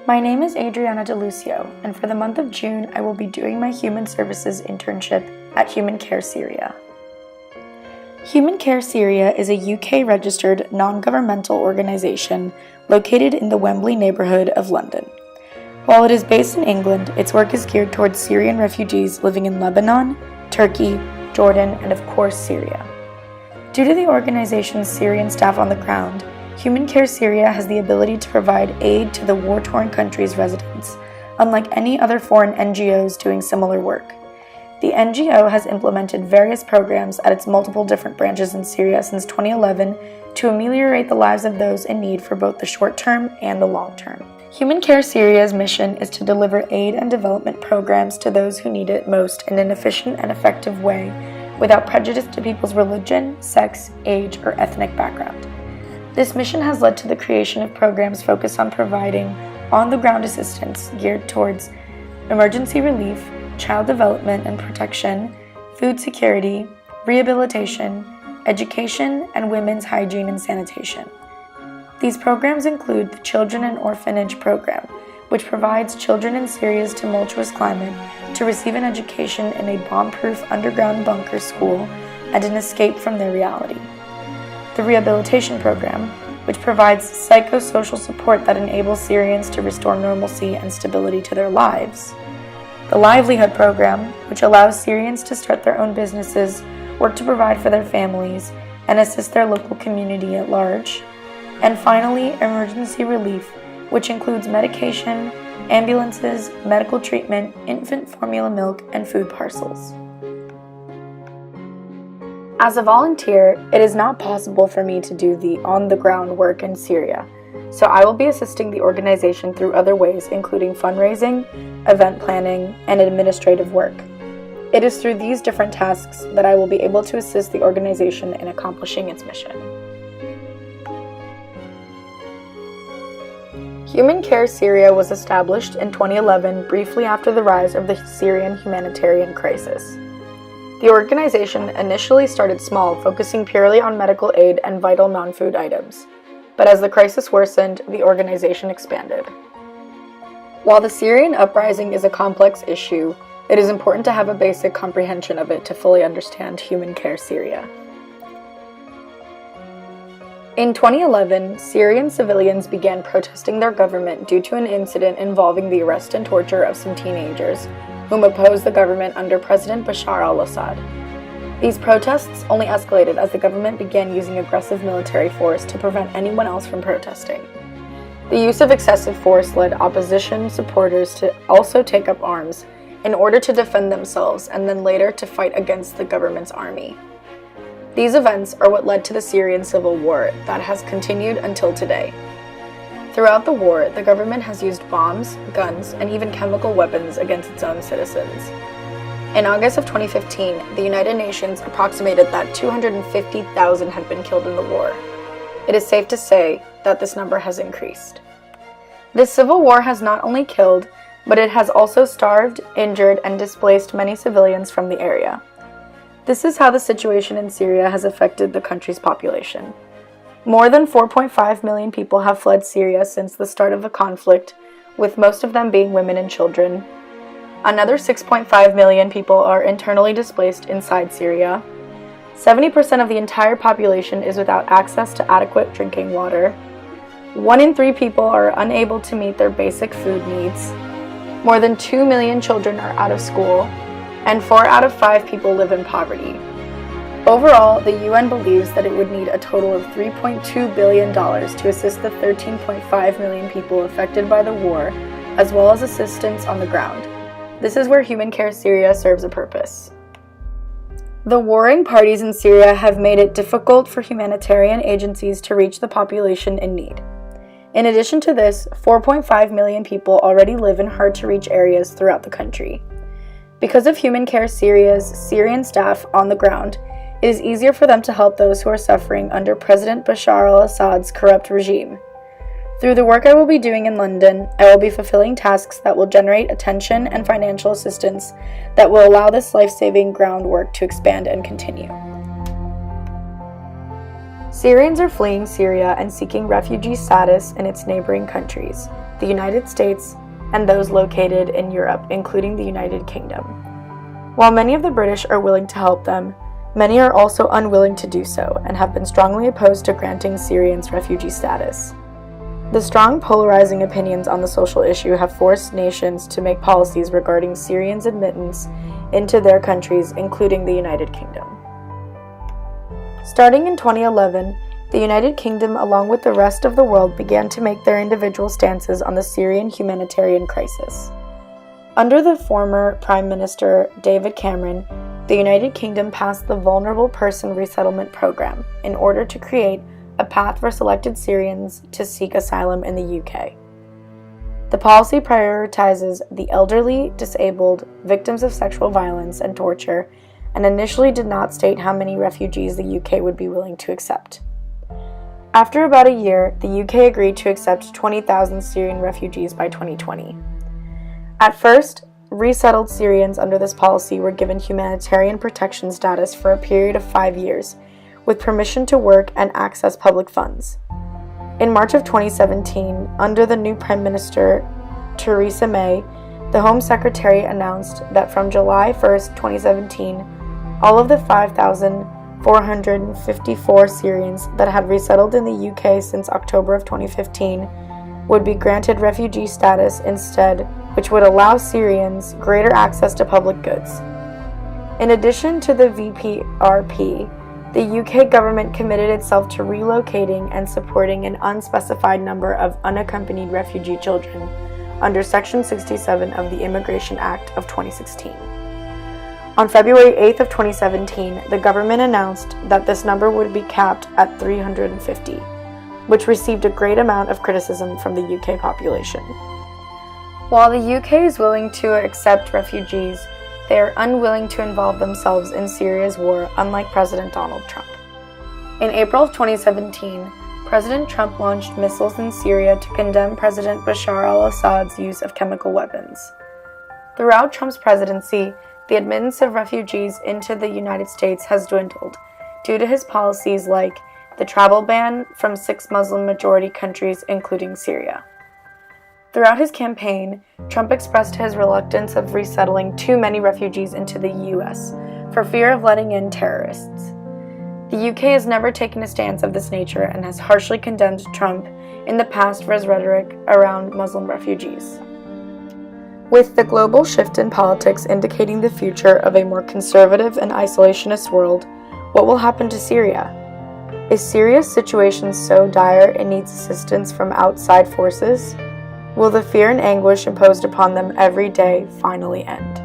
My name is Adriana DeLucio, and for the month of June, I will be doing my Human Services internship at Human Care Syria. Human Care Syria is a UK-registered non-governmental organization located in the Wembley neighbourhood of London. While it is based in England, its work is geared towards Syrian refugees living in Lebanon, Turkey, Jordan, and of course Syria. Due to the organization's Syrian staff on the ground, Human Care Syria has the ability to provide aid to the war-torn country's residents, unlike any other foreign NGOs doing similar work. The NGO has implemented various programs at its multiple different branches in Syria since 2011 to ameliorate the lives of those in need for both the short-term and the long-term. Human Care Syria's mission is to deliver aid and development programs to those who need it most in an efficient and effective way, without prejudice to people's religion, sex, age, or ethnic background. This mission has led to the creation of programs focused on providing on-the-ground assistance geared towards emergency relief, child development and protection, food security, rehabilitation, education, and women's hygiene and sanitation. These programs include the Children and Orphanage Program, which provides children in Syria's tumultuous climate to receive an education in a bomb-proof underground bunker school and an escape from their reality. The Rehabilitation Program, which provides psychosocial support that enables Syrians to restore normalcy and stability to their lives. The Livelihood Program, which allows Syrians to start their own businesses, work to provide for their families, and assist their local community at large. And finally, Emergency Relief, which includes medication, ambulances, medical treatment, infant formula milk, and food parcels. As a volunteer, it is not possible for me to do the on-the-ground work in Syria, so I will be assisting the organization through other ways, including fundraising, event planning, and administrative work. It is through these different tasks that I will be able to assist the organization in accomplishing its mission. Human Care Syria was established in 2011, briefly after the rise of the Syrian humanitarian crisis. The organization initially started small, focusing purely on medical aid and vital non-food items. But as the crisis worsened, the organization expanded. While the Syrian uprising is a complex issue, it is important to have a basic comprehension of it to fully understand Human Care Syria. In 2011, Syrian civilians began protesting their government due to an incident involving the arrest and torture of some teenagers whom opposed the government under President Bashar al-Assad. These protests only escalated as the government began using aggressive military force to prevent anyone else from protesting. The use of excessive force led opposition supporters to also take up arms in order to defend themselves and then later to fight against the government's army. These events are what led to the Syrian civil war that has continued until today. Throughout the war, the government has used bombs, guns, and even chemical weapons against its own citizens. In August of 2015, the United Nations approximated that 250,000 had been killed in the war. It is safe to say that this number has increased. This civil war has not only killed, but it has also starved, injured, and displaced many civilians from the area. This is how the situation in Syria has affected the country's population. More than 4.5 million people have fled Syria since the start of the conflict, with most of them being women and children. Another 6.5 million people are internally displaced inside Syria. 70% of the entire population is without access to adequate drinking water. 1 in 3 people are unable to meet their basic food needs. More than 2 million children are out of school, and 4 out of 5 people live in poverty. Overall, the UN believes that it would need a total of $3.2 billion to assist the 13.5 million people affected by the war, as well as assistance on the ground. This is where Human Care Syria serves a purpose. The warring parties in Syria have made it difficult for humanitarian agencies to reach the population in need. In addition to this, 4.5 million people already live in hard-to-reach areas throughout the country. Because of Human Care Syria's Syrian staff on the ground, it is easier for them to help those who are suffering under President Bashar al-Assad's corrupt regime. Through the work I will be doing in London, I will be fulfilling tasks that will generate attention and financial assistance that will allow this life-saving groundwork to expand and continue. Syrians are fleeing Syria and seeking refugee status in its neighboring countries, the United States, and those located in Europe, including the United Kingdom. While many of the British are willing to help them, many are also unwilling to do so and have been strongly opposed to granting Syrians refugee status. The strong polarizing opinions on the social issue have forced nations to make policies regarding Syrians' admittance into their countries, including the United Kingdom. Starting in 2011, the United Kingdom, along with the rest of the world, began to make their individual stances on the Syrian humanitarian crisis. Under the former Prime Minister David Cameron, the United Kingdom passed the Vulnerable Person Resettlement Program in order to create a path for selected Syrians to seek asylum in the UK. The policy prioritizes the elderly, disabled, victims of sexual violence and torture, and initially did not state how many refugees the UK would be willing to accept. After about a year, the UK agreed to accept 20,000 Syrian refugees by 2020. At first, resettled Syrians under this policy were given humanitarian protection status for a period of 5 years, with permission to work and access public funds. In March of 2017, under the new Prime Minister, Theresa May, the Home Secretary announced that from July 1, 2017, all of the 5,454 Syrians that had resettled in the UK since October of 2015 would be granted refugee status instead, which would allow Syrians greater access to public goods. In addition to the VPRP, the UK government committed itself to relocating and supporting an unspecified number of unaccompanied refugee children under Section 67 of the Immigration Act of 2016. On February 8th of 2017, the government announced that this number would be capped at 350, which received a great amount of criticism from the UK population. While the UK is willing to accept refugees, they are unwilling to involve themselves in Syria's war, unlike President Donald Trump. In April of 2017, President Trump launched missiles in Syria to condemn President Bashar al-Assad's use of chemical weapons. Throughout Trump's presidency, the admittance of refugees into the United States has dwindled due to his policies like the travel ban from 6 Muslim-majority countries, including Syria. Throughout his campaign, Trump expressed his reluctance of resettling too many refugees into the U.S. for fear of letting in terrorists. The UK has never taken a stance of this nature and has harshly condemned Trump in the past for his rhetoric around Muslim refugees. With the global shift in politics indicating the future of a more conservative and isolationist world, what will happen to Syria? Is Syria's situation so dire it needs assistance from outside forces? Will the fear and anguish imposed upon them every day finally end?